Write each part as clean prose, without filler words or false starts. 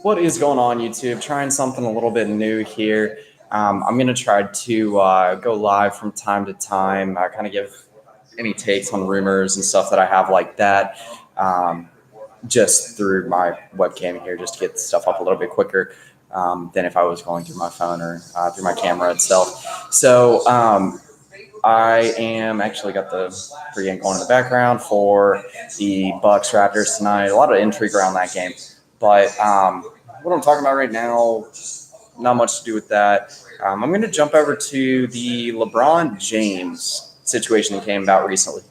What is going on, YouTube? Trying something a little bit new here. I'm going to try to go live from time to time, kind of give any takes on rumors and stuff that I have like that, just through my webcam here, just to get stuff up a little bit quicker than if I was going through my phone or through my camera itself. So I am actually got the pregame going in the background for the Bucks Raptors tonight. A lot of intrigue around that game. But what I'm talking about right now, not much to do with that. I'm going to jump over to the LeBron James situation that came about recently.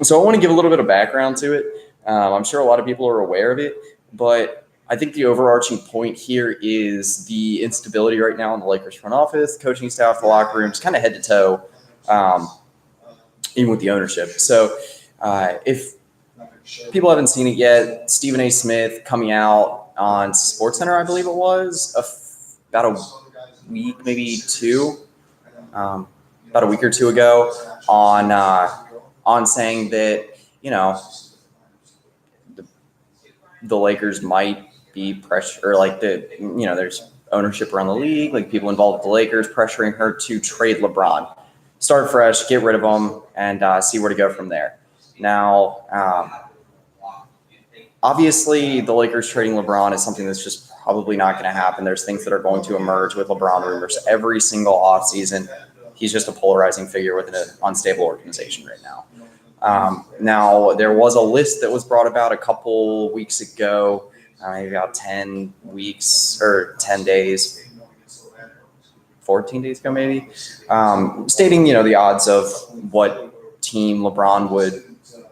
So I want to give a little bit of background to it. I'm sure a lot of people are aware of it, but I think the overarching point here is the instability right now in the Lakers front office, the coaching staff, the locker rooms, kind of head to toe, even with the ownership. So if people haven't seen it yet, Stephen A. Smith coming out on SportsCenter, I believe it was, about a week, maybe two, about a week or two ago, on saying that, you know, the Lakers might be pressure, or like there's ownership around the league, like people involved with the Lakers pressuring her to trade LeBron, start fresh, get rid of him, and see where to go from there. Now, obviously, the Lakers trading LeBron is something that's just probably not going to happen. There's things that are going to emerge with LeBron rumors every single offseason. He's just a polarizing figure within an unstable organization right now. Now, there was a list that was brought about a couple weeks ago, maybe about 10 weeks or 10 days, 14 days ago maybe, stating, the odds of what team LeBron would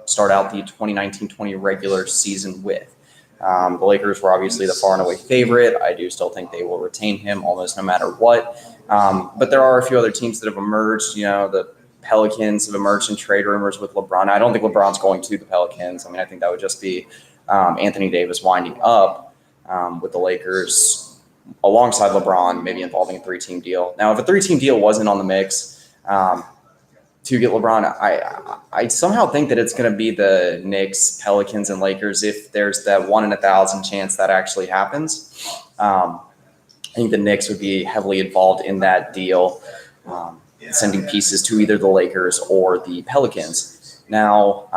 start out the 2019-20 regular season with. The Lakers were obviously the far and away favorite. I do still think they will retain him almost no matter what. But there are a few other teams that have emerged. The Pelicans have emerged in trade rumors with LeBron. I don't think LeBron's going to the Pelicans. I think that would just be Anthony Davis winding up with the Lakers alongside LeBron, maybe involving a three-team deal. Now, if a three-team deal wasn't on the mix to get LeBron, I somehow think that it's going to be the Knicks, Pelicans, and Lakers if there's that 1 in 1,000 chance that actually happens. I think the Knicks would be heavily involved in that deal, sending pieces to either the Lakers or the Pelicans. Now,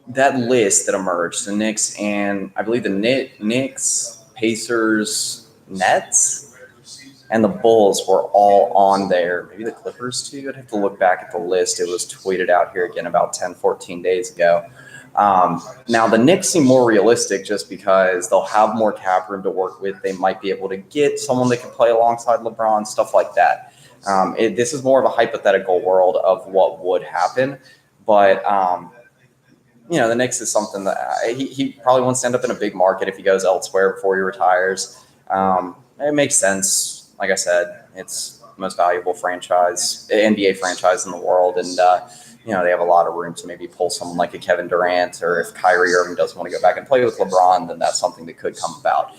that list that emerged, the Knicks and I believe the Knicks, Pacers, Nets, and the Bulls were all on there. Maybe the Clippers too. I'd have to look back at the list. It was tweeted out here again about 10, 14 days ago. Now, the Knicks seem more realistic just because they'll have more cap room to work with. They might be able to get someone that can play alongside LeBron, stuff like that. This is more of a hypothetical world of what would happen. But, the Knicks is something that he probably wants to end up in a big market if he goes elsewhere before he retires. It makes sense. Like I said, it's the most valuable NBA franchise in the world. And, they have a lot of room to maybe pull someone like a Kevin Durant, or if Kyrie Irving doesn't want to go back and play with LeBron, then that's something that could come about.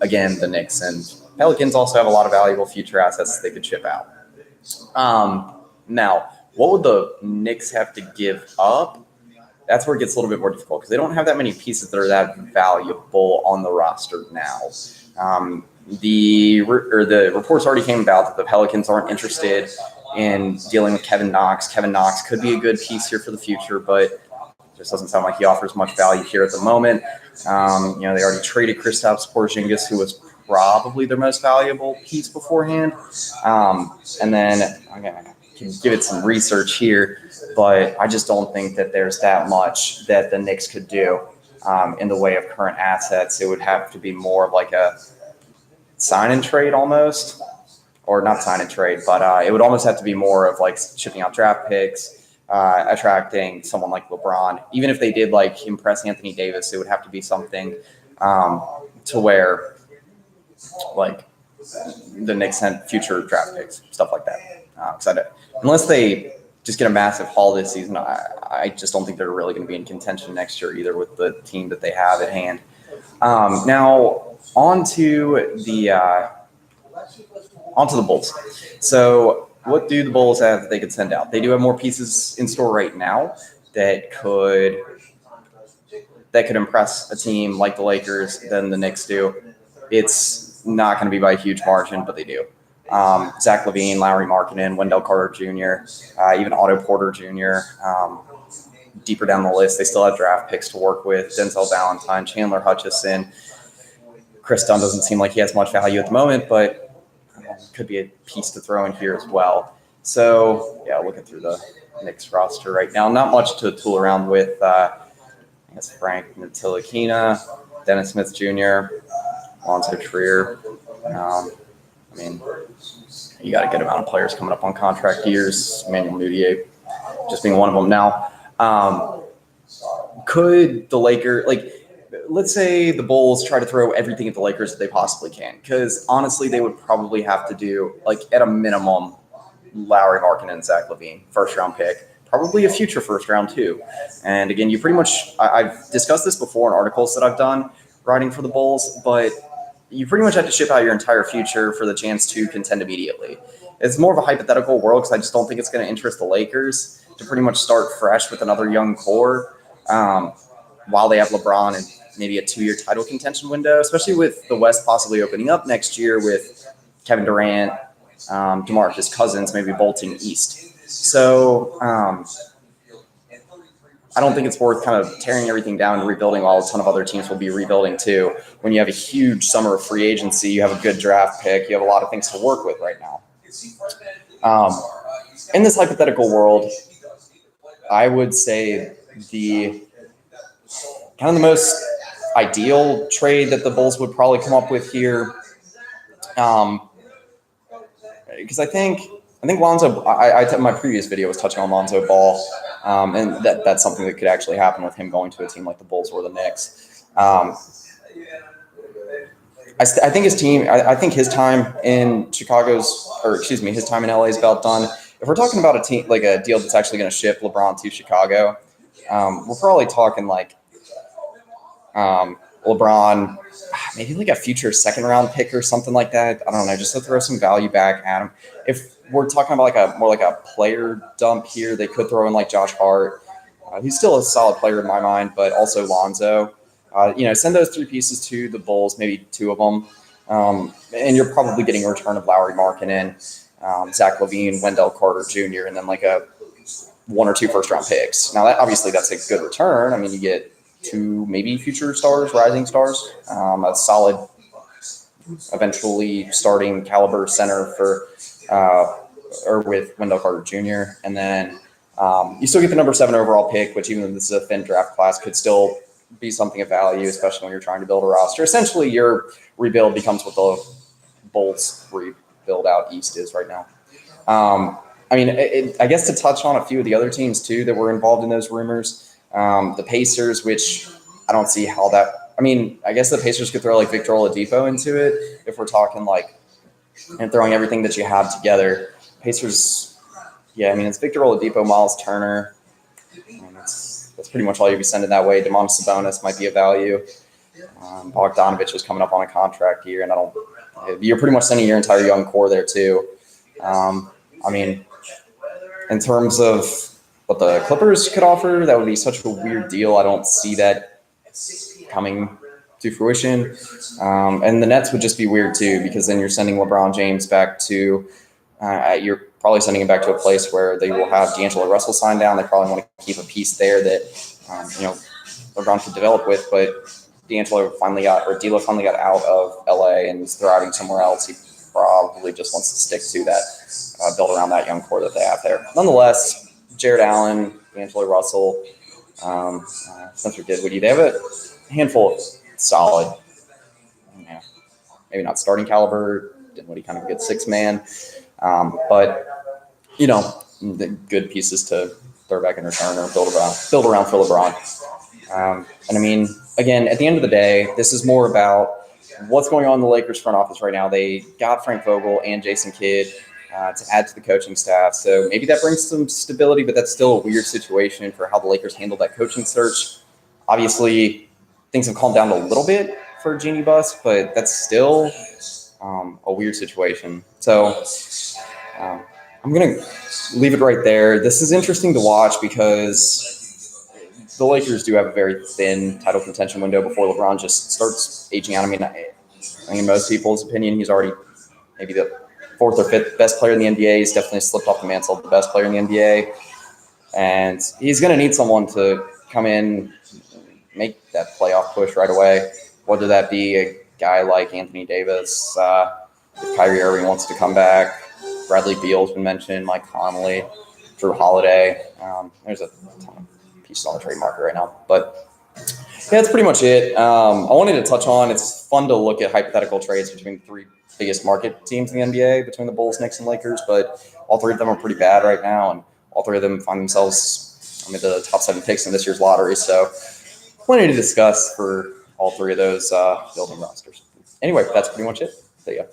Again, the Knicks and Pelicans also have a lot of valuable future assets that they could ship out. Now, what would the Knicks have to give up? That's where it gets a little bit more difficult because they don't have that many pieces that are that valuable on the roster now. The reports already came about that the Pelicans aren't interested in dealing with Kevin Knox. Kevin Knox could be a good piece here for the future, but it just doesn't sound like he offers much value here at the moment. They already traded Kristaps Porzingis, who was probably their most valuable piece beforehand. And then, again, I can give it some research here, but I just don't think that there's that much that the Knicks could do in the way of current assets. It would have to be more of like a sign and trade almost, or not sign and trade, but it would almost have to be more of like shipping out draft picks, attracting someone like LeBron. Even if they did like impress Anthony Davis, it would have to be something to where like the Knicks sent future draft picks, stuff like that. Unless they just get a massive haul this season, I just don't think they're really going to be in contention next year either with the team that they have at hand. Now, on to the Bulls. So what do the Bulls have that they could send out? They do have more pieces in store right now, that could impress a team like the Lakers than the Knicks do. It's not going to be by a huge margin, but they do. Zach LaVine, Lauri Markkanen, Wendell Carter Jr., even Otto Porter Jr., deeper down the list, they still have draft picks to work with. Denzel Valentine, Chandler Hutchison. Chris Dunn doesn't seem like he has much value at the moment, but could be a piece to throw in here as well. So, yeah, looking through the Knicks roster right now, not much to tool around with. I guess Frank Ntilikina, Dennis Smith Jr., Alonzo Trier. I mean, you got a good amount of players coming up on contract years. Emmanuel Mudiay just being one of them now. Could the Lakers, let's say the Bulls try to throw everything at the Lakers that they possibly can, because honestly, they would probably have to do, at a minimum, Lauri Markkanen and Zach LaVine, first-round pick, probably a future first-round too. And again, you pretty much, I've discussed this before in articles that I've done writing for the Bulls, but you pretty much have to ship out your entire future for the chance to contend immediately. It's more of a hypothetical world because I just don't think it's going to interest the Lakers to pretty much start fresh with another young core while they have LeBron and maybe a 2-year title contention window, especially with the West possibly opening up next year with Kevin Durant, DeMarcus Cousins maybe bolting east. So I don't think it's worth kind of tearing everything down and rebuilding while a ton of other teams will be rebuilding too. When you have a huge summer of free agency, you have a good draft pick, you have a lot of things to work with right now. In this hypothetical world, I would say the most ideal trade that the Bulls would probably come up with here, because I think Lonzo. My previous video was touching on Lonzo Ball, and that's something that could actually happen with him going to a team like the Bulls or the Knicks. I think his team. I think his time in his time in LA is about done. If we're talking about a team like a deal that's actually going to ship LeBron to Chicago, we're probably talking LeBron, maybe a future second-round pick or something like that. I don't know, just to throw some value back at him. If we're talking about more like a player dump here, they could throw in Josh Hart. He's still a solid player in my mind, but also Lonzo. Send those 3 pieces to the Bulls, maybe 2 of them, and you're probably getting a return of Lauri Markkanen, Zach LaVine, Wendell Carter Jr., and then a 1 or 2 first-round picks. Now, that's a good return. I mean, you get 2 maybe future stars, rising stars, a solid, eventually starting caliber center for or with Wendell Carter Jr. And then you still get the number 7 overall pick, which even though this is a thin draft class, could still be something of value, especially when you're trying to build a roster. Essentially, your rebuild becomes what the Bulls rebuild out east is right now. I guess to touch on a few of the other teams too that were involved in those rumors, the Pacers, which I don't see how that. I guess the Pacers could throw Victor Oladipo into it if we're talking and throwing everything that you have together. Pacers, it's Victor Oladipo, Miles Turner. That's pretty much all you'll be sending that way. Domantas Sabonis might be a value. Bogdanovich is coming up on a contract year, and you're pretty much sending your entire young core there too. In terms of what the Clippers could offer, that would be such a weird deal. I don't see that coming to fruition. And the Nets would just be weird too, because then you're sending LeBron James back to you're probably sending him back to a place where they will have D'Angelo Russell signed down. They probably want to keep a piece there that LeBron could develop with, but D'Lo finally got out of LA and is thriving somewhere else. He probably just wants to stick to that, build around that young core that they have there. Nonetheless, Jared Allen, D'Angelo Russell, Spencer Dinwiddie, they have a handful of solid, maybe not starting caliber. Dinwiddie kind of a good 6-man, but the good pieces to throw back in return or build around for LeBron. Again, at the end of the day, this is more about what's going on in the Lakers front office right now. They got Frank Vogel and Jason Kidd to add to the coaching staff. So maybe that brings some stability, but that's still a weird situation for how the Lakers handled that coaching search. Obviously, things have calmed down a little bit for Jeannie Buss, but that's still a weird situation. So I'm going to leave it right there. This is interesting to watch because the Lakers do have a very thin title contention window before LeBron just starts aging out. I mean, in most people's opinion, he's already maybe the fourth or fifth best player in the NBA. He's definitely slipped off the mantle of the best player in the NBA. And he's going to need someone to come in, make that playoff push right away, whether that be a guy like Anthony Davis, if Kyrie Irving wants to come back. Bradley Beal's been mentioned, Mike Conley, Drew Holiday. There's a ton of pieces on the trade market right now. But yeah, that's pretty much it. I wanted to touch on, it's fun to look at hypothetical trades between the three biggest market teams in the NBA, between the Bulls, Knicks, and Lakers, but all three of them are pretty bad right now, and all three of them find themselves the top 7 picks in this year's lottery. So plenty to discuss for all three of those building rosters. Anyway, that's pretty much it. See ya.